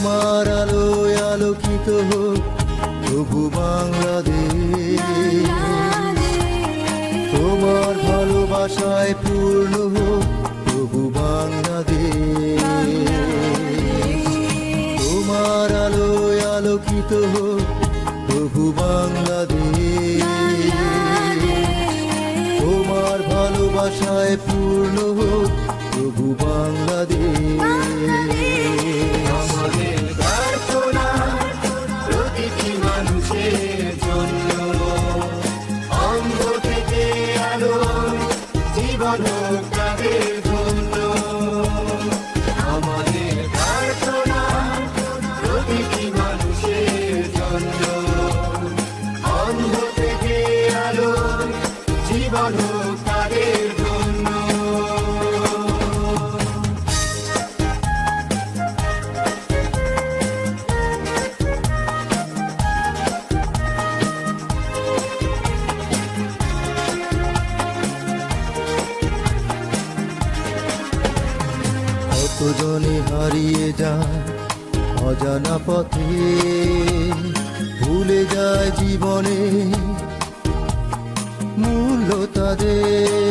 তোমার আলোয় আলোকিত হোক প্রভু বাংলাদেশ, তোমার ভালোবাসায় পূর্ণ হোক প্রভু বাংলাদেশ। তোমার আলোয় আলোকিত হোক প্রভু বাংলাদেশ, তোমার ভালোবাসায় পূর্ণ হোক প্রভু বাংলাদেশ। আমাদের প্রার্থনা প্রতিটি মানুষের জন্য, অন্ধ থেকে আলো জীবন হোক তাদের জন্য। আমাদের প্রার্থনা প্রতিটি মানুষের জন্য, অন্ধ থেকে আলো জীবন হোক তাদের জন্য। কতজনে হারিয়ে যায় অজানা পথে, ভুলে যায় জীবনে মূল্য তাদের।